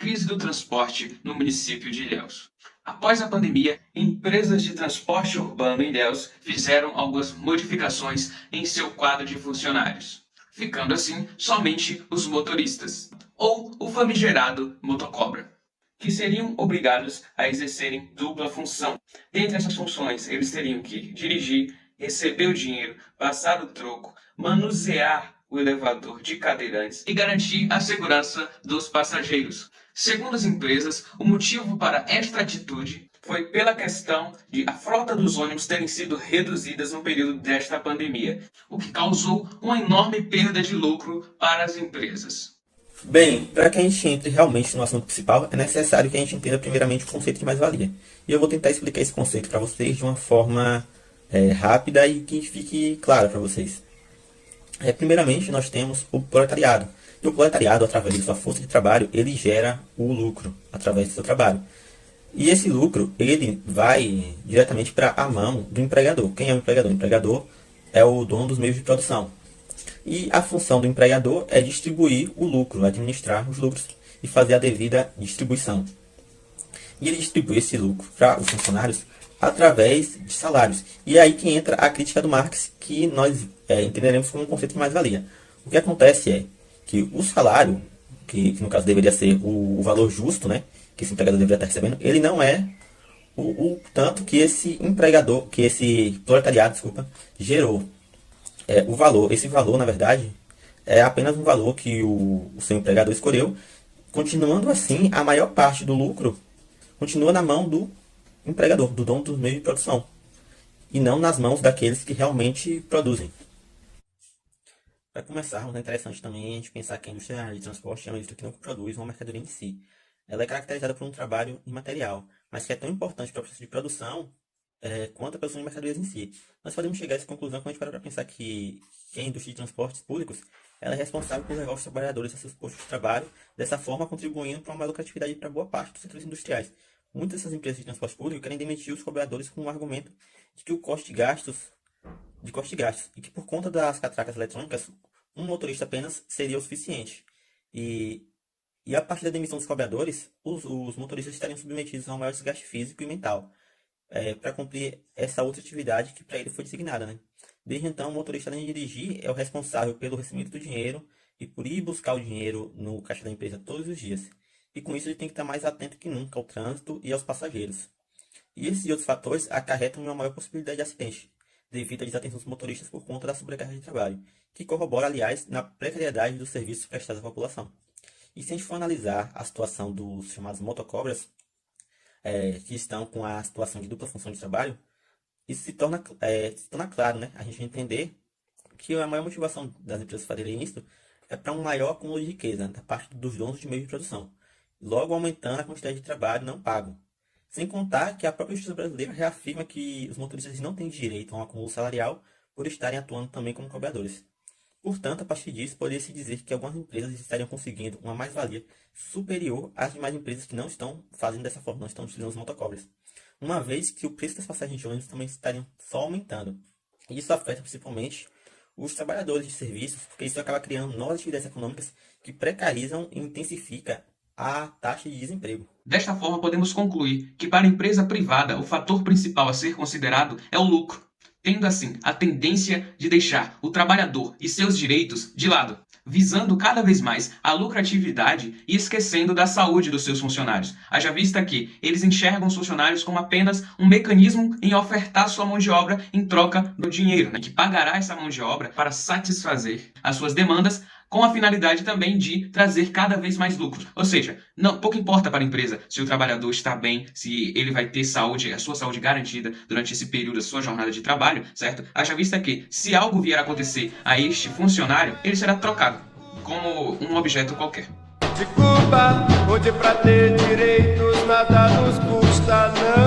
crise do transporte no município de Ilhéus. Após a pandemia, empresas de transporte urbano em Ilhéus fizeram algumas modificações em seu quadro de funcionários, ficando assim somente os motoristas, ou o famigerado motocobra, que seriam obrigados a exercerem dupla função. Dentre essas funções, eles teriam que dirigir, receber o dinheiro, passar o troco, manusear o elevador de cadeirantes e garantir a segurança dos passageiros. Segundo as empresas, o motivo para esta atitude foi pela questão de a frota dos ônibus terem sido reduzidas no período desta pandemia, o que causou uma enorme perda de lucro para as empresas. Bem, para que a gente entre realmente no assunto principal, é necessário que a gente entenda primeiramente o conceito de mais-valia. E eu vou tentar explicar esse conceito para vocês de uma forma rápida e que fique claro para vocês. Primeiramente, nós temos o proletariado. E o proletariado, através de sua força de trabalho, ele gera o lucro através do seu trabalho. E esse lucro, ele vai diretamente para a mão do empregador. Quem é o empregador? O empregador é o dono dos meios de produção. E a função do empregador é distribuir o lucro, administrar os lucros e fazer a devida distribuição. E ele distribui esse lucro para os funcionários através de salários. E é aí que entra a crítica do Marx, que nós entenderemos como um conceito de mais-valia. O que acontece é que o salário, que no caso deveria ser o valor justo, né, que esse empregador deveria estar recebendo, ele não é o tanto que esse empregador, que esse proletariado, gerou. Esse valor, na verdade, é apenas um valor que o seu empregador escolheu. Continuando assim, a maior parte do lucro continua na mão do empregador, do dono dos meios de produção, e não nas mãos daqueles que realmente produzem. Para começarmos, é interessante também a gente pensar que a indústria de transporte é uma indústria que não produz uma mercadoria em si. Ela é caracterizada por um trabalho imaterial, mas que é tão importante para o processo de produção quanto a produção de mercadorias em si. Nós podemos chegar a essa conclusão quando a gente parar para pensar que a indústria de transportes públicos ela é responsável por levar os trabalhadores a seus postos de trabalho, dessa forma contribuindo para uma lucratividade para boa parte dos setores industriais. Muitas dessas empresas de transporte público querem demitir os cobradores com o argumento de que o custo de gastos, e que por conta das catracas eletrônicas, um motorista apenas seria o suficiente. E a partir da demissão dos cobradores, os motoristas estariam submetidos a um maior desgaste físico e mental, para cumprir essa outra atividade que para ele foi designada, né? Desde então, o motorista, além de dirigir, é o responsável pelo recebimento do dinheiro e por ir buscar o dinheiro no caixa da empresa todos os dias. E com isso ele tem que estar mais atento que nunca ao trânsito e aos passageiros. E esses outros fatores acarretam uma maior possibilidade de acidente, devido à desatenção dos motoristas por conta da sobrecarga de trabalho, que corrobora, aliás, na precariedade dos serviços prestados à população. E se a gente for analisar a situação dos chamados motocobras, que estão com a situação de dupla função de trabalho, isso se torna claro, né? A gente entender que a maior motivação das empresas fazerem isso é para um maior acúmulo de riqueza da parte dos donos de meios de produção, logo aumentando a quantidade de trabalho não pago. Sem contar que a própria justiça brasileira reafirma que os motoristas não têm direito a um acúmulo salarial por estarem atuando também como cobradores. Portanto, a partir disso, poderia-se dizer que algumas empresas estariam conseguindo uma mais-valia superior às demais empresas que não estão fazendo dessa forma, não estão utilizando os motocobras, uma vez que o preço das passagens de ônibus também estariam só aumentando. E isso afeta principalmente os trabalhadores de serviços, porque isso acaba criando novas atividades econômicas que precarizam e intensificam a taxa de desemprego. Desta forma, podemos concluir que para a empresa privada o fator principal a ser considerado é o lucro, tendo assim a tendência de deixar o trabalhador e seus direitos de lado, visando cada vez mais a lucratividade e esquecendo da saúde dos seus funcionários. Haja vista que eles enxergam os funcionários como apenas um mecanismo em ofertar sua mão de obra em troca do dinheiro, que pagará essa mão de obra para satisfazer as suas demandas, com a finalidade também de trazer cada vez mais lucros. Ou seja, pouco importa para a empresa se o trabalhador está bem, se ele vai ter saúde, a sua saúde garantida durante esse período da sua jornada de trabalho, certo? Haja vista que, se algo vier a acontecer a este funcionário, ele será trocado como um objeto qualquer. De Cuba, onde pra ter direitos nada nos custa, não.